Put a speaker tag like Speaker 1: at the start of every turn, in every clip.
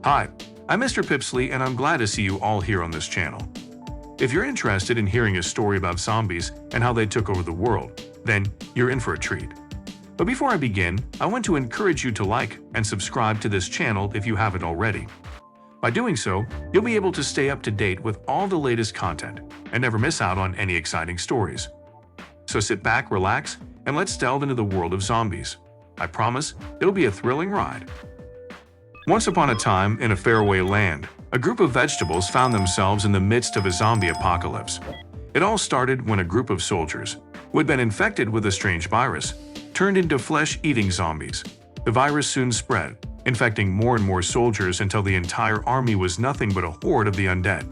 Speaker 1: Hi, I'm Mr. Pipsley and I'm glad to see you all here on this channel. If you're interested in hearing a story about zombies and how they took over the world, then you're in for a treat. But before I begin, I want to encourage you to like and subscribe to this channel if you haven't already. By doing so, you'll be able to stay up to date with all the latest content and never miss out on any exciting stories. So sit back, relax, and let's delve into the world of zombies. I promise it'll be a thrilling ride. Once upon a time, in a faraway land, a group of vegetables found themselves in the midst of a zombie apocalypse. It all started when a group of soldiers, who had been infected with a strange virus, turned into flesh-eating zombies. The virus soon spread, infecting more and more soldiers until the entire army was nothing but a horde of the undead.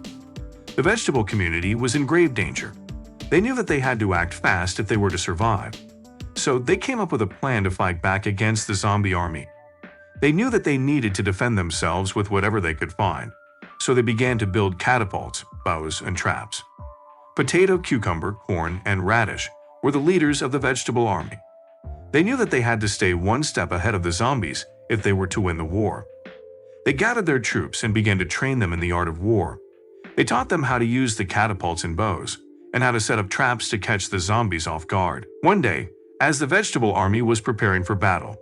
Speaker 1: The vegetable community was in grave danger. They knew that they had to act fast if they were to survive. So they came up with a plan to fight back against the zombie army. They knew that they needed to defend themselves with whatever they could find, so they began to build catapults, bows, and traps. Potato, cucumber, corn, and radish were the leaders of the vegetable army. They knew that they had to stay one step ahead of the zombies if they were to win the war. They gathered their troops and began to train them in the art of war. They taught them how to use the catapults and bows, and how to set up traps to catch the zombies off guard. One day, as the vegetable army was preparing for battle,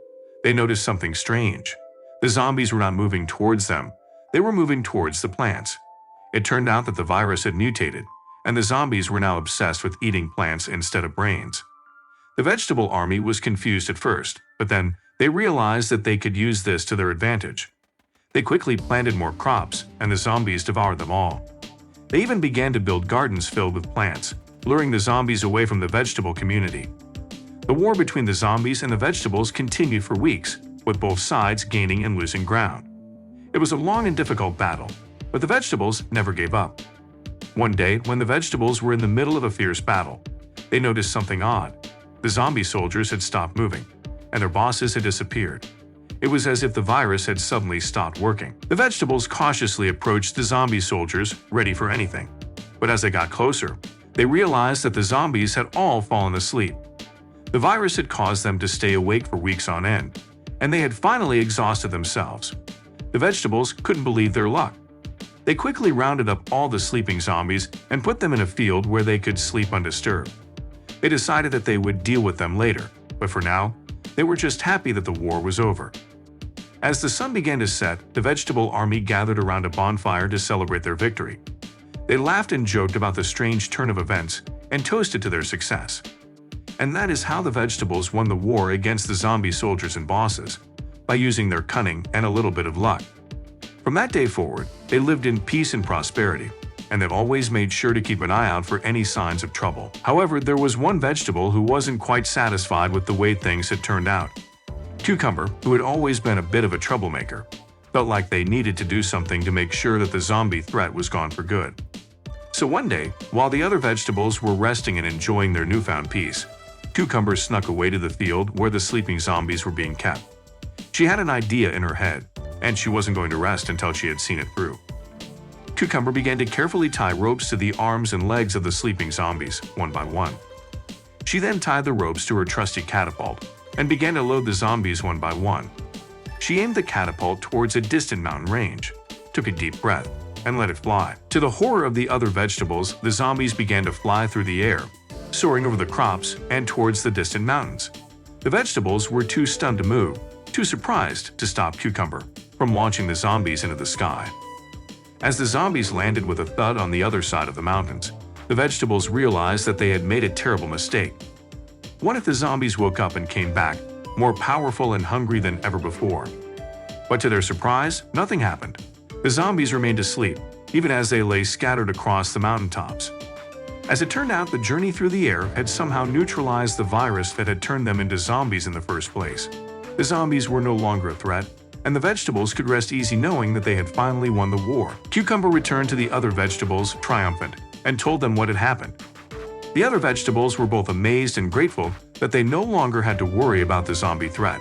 Speaker 1: they noticed something strange. The zombies were not moving towards them, they were moving towards the plants. It turned out that the virus had mutated, and the zombies were now obsessed with eating plants instead of brains. The vegetable army was confused at first, but then they realized that they could use this to their advantage. They quickly planted more crops, and the zombies devoured them all. They even began to build gardens filled with plants, luring the zombies away from the vegetable community. The war between the zombies and the vegetables continued for weeks, with both sides gaining and losing ground. It was a long and difficult battle, but the vegetables never gave up. One day, when the vegetables were in the middle of a fierce battle, they noticed something odd. The zombie soldiers had stopped moving, and their bosses had disappeared. It was as if the virus had suddenly stopped working. The vegetables cautiously approached the zombie soldiers, ready for anything. But as they got closer, they realized that the zombies had all fallen asleep. The virus had caused them to stay awake for weeks on end, and they had finally exhausted themselves. The vegetables couldn't believe their luck. They quickly rounded up all the sleeping zombies and put them in a field where they could sleep undisturbed. They decided that they would deal with them later, but for now, they were just happy that the war was over. As the sun began to set, the vegetable army gathered around a bonfire to celebrate their victory. They laughed and joked about the strange turn of events and toasted to their success. And that is how the vegetables won the war against the zombie soldiers and bosses, by using their cunning and a little bit of luck. From that day forward, they lived in peace and prosperity, and they've always made sure to keep an eye out for any signs of trouble. However, there was one vegetable who wasn't quite satisfied with the way things had turned out. Cucumber, who had always been a bit of a troublemaker, felt like they needed to do something to make sure that the zombie threat was gone for good. So one day, while the other vegetables were resting and enjoying their newfound peace, Cucumber snuck away to the field where the sleeping zombies were being kept. She had an idea in her head, and she wasn't going to rest until she had seen it through. Cucumber began to carefully tie ropes to the arms and legs of the sleeping zombies, one by one. She then tied the ropes to her trusty catapult and began to load the zombies one by one. She aimed the catapult towards a distant mountain range, took a deep breath, and let it fly. To the horror of the other vegetables, the zombies began to fly through the air, soaring over the crops and towards the distant mountains. The vegetables were too stunned to move, too surprised to stop Cucumber from launching the zombies into the sky. As the zombies landed with a thud on the other side of the mountains, the vegetables realized that they had made a terrible mistake. What if the zombies woke up and came back, more powerful and hungry than ever before? But to their surprise, nothing happened. The zombies remained asleep, even as they lay scattered across the mountaintops. As it turned out, the journey through the air had somehow neutralized the virus that had turned them into zombies in the first place. The zombies were no longer a threat, and the vegetables could rest easy knowing that they had finally won the war. Cucumber returned to the other vegetables, triumphant, and told them what had happened. The other vegetables were both amazed and grateful that they no longer had to worry about the zombie threat.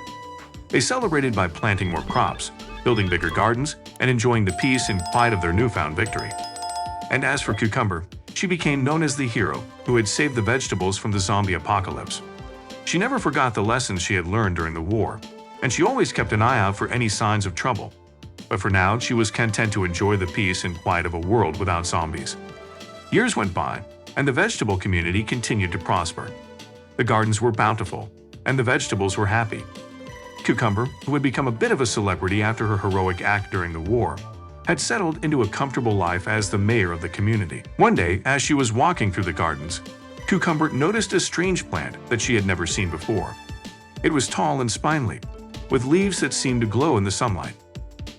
Speaker 1: They celebrated by planting more crops, building bigger gardens, and enjoying the peace and quiet of their newfound victory. And as for Cucumber, she became known as the hero who had saved the vegetables from the zombie apocalypse. She never forgot the lessons she had learned during the war, and she always kept an eye out for any signs of trouble. but for now she was content to enjoy the peace and quiet of a world without zombies. Years went by, and the vegetable community continued to prosper. The gardens were bountiful, and the vegetables were happy. Cucumber, who had become a bit of a celebrity after her heroic act during the war, had settled into a comfortable life as the mayor of the community. One day, as she was walking through the gardens, Cucumber noticed a strange plant that she had never seen before. It was tall and spindly, with leaves that seemed to glow in the sunlight.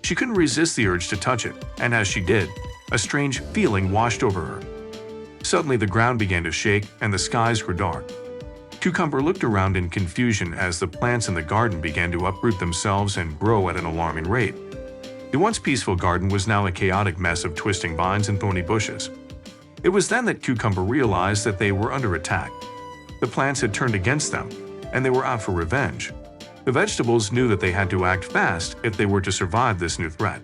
Speaker 1: She couldn't resist the urge to touch it, and as she did, a strange feeling washed over her. Suddenly the ground began to shake and the skies grew dark. Cucumber looked around in confusion as the plants in the garden began to uproot themselves and grow at an alarming rate. The once peaceful garden was now a chaotic mess of twisting vines and thorny bushes. It was then that Cucumber realized that they were under attack. The plants had turned against them, and they were out for revenge. The vegetables knew that they had to act fast if they were to survive this new threat.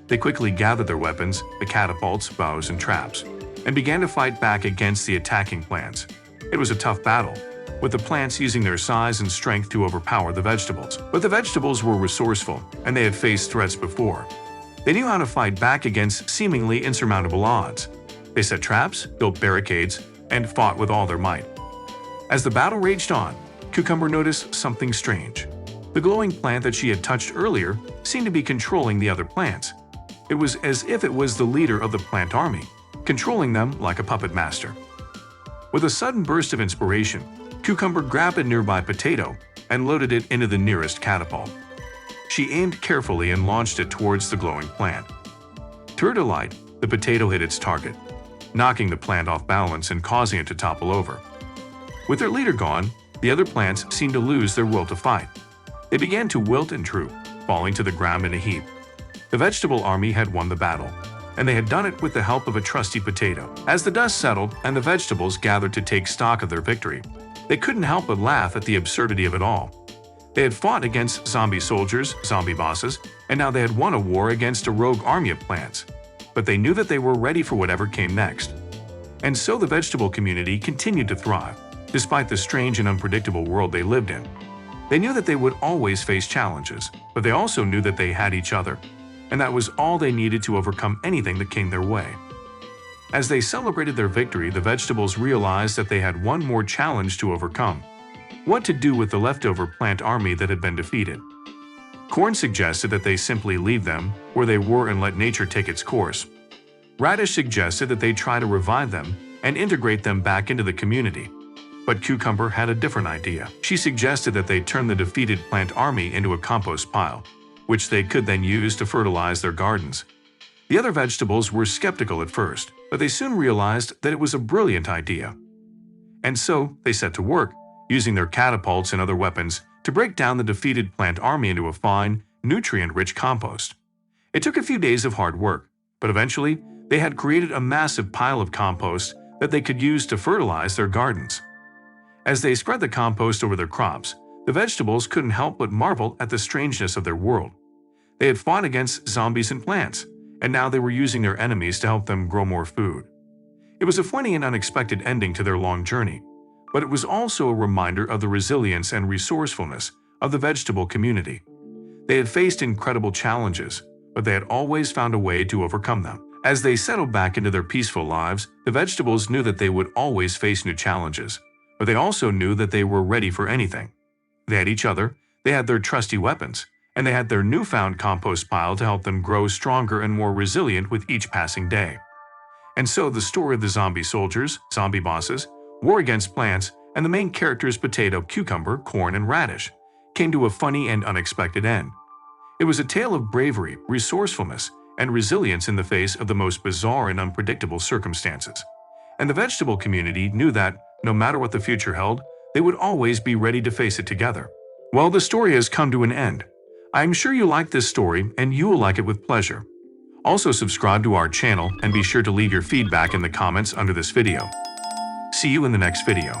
Speaker 1: They quickly gathered their weapons, the catapults, bows, and traps, and began to fight back against the attacking plants. It was a tough battle, with the plants using their size and strength to overpower the vegetables. But the vegetables were resourceful, and they had faced threats before. They knew how to fight back against seemingly insurmountable odds. They set traps, built barricades, and fought with all their might. As the battle raged on, Cucumber noticed something strange. The glowing plant that she had touched earlier seemed to be controlling the other plants. It was as if it was the leader of the plant army, controlling them like a puppet master. With a sudden burst of inspiration, Cucumber grabbed a nearby potato and loaded it into the nearest catapult. She aimed carefully and launched it towards the glowing plant. To her delight, the potato hit its target, knocking the plant off balance and causing it to topple over. With their leader gone, the other plants seemed to lose their will to fight. They began to wilt and droop, falling to the ground in a heap. The vegetable army had won the battle, and they had done it with the help of a trusty potato. As the dust settled and the vegetables gathered to take stock of their victory, they couldn't help but laugh at the absurdity of it all. They had fought against zombie soldiers, zombie bosses, and now they had won a war against a rogue army of plants. But they knew that they were ready for whatever came next. And so the vegetable community continued to thrive, despite the strange and unpredictable world they lived in. They knew that they would always face challenges, but they also knew that they had each other, and that was all they needed to overcome anything that came their way. As they celebrated their victory, the vegetables realized that they had one more challenge to overcome: what to do with the leftover plant army that had been defeated. Corn suggested that they simply leave them where they were and let nature take its course. Radish suggested that they try to revive them and integrate them back into the community. But Cucumber had a different idea. She suggested that they turn the defeated plant army into a compost pile, which they could then use to fertilize their gardens. The other vegetables were skeptical at first, but they soon realized that it was a brilliant idea. And so they set to work, using their catapults and other weapons to break down the defeated plant army into a fine, nutrient-rich compost. It took a few days of hard work, but eventually they had created a massive pile of compost that they could use to fertilize their gardens. As they spread the compost over their crops, the vegetables couldn't help but marvel at the strangeness of their world. They had fought against zombies and plants, and now they were using their enemies to help them grow more food. It was a funny and unexpected ending to their long journey, but it was also a reminder of the resilience and resourcefulness of the vegetable community. They had faced incredible challenges, but they had always found a way to overcome them. As they settled back into their peaceful lives, the vegetables knew that they would always face new challenges, but they also knew that they were ready for anything. They had each other, they had their trusty weapons, and they had their newfound compost pile to help them grow stronger and more resilient with each passing day. And so the story of the zombie soldiers, zombie bosses, war against plants, and the main characters potato, cucumber, corn, and radish came to a funny and unexpected end. It was a tale of bravery, resourcefulness, and resilience in the face of the most bizarre and unpredictable circumstances. And the vegetable community knew that, no matter what the future held, they would always be ready to face it together. Well, the story has come to an end. I'm sure you like this story and you will like it with pleasure. Also subscribe to our channel and be sure to leave your feedback in the comments under this video. See you in the next video.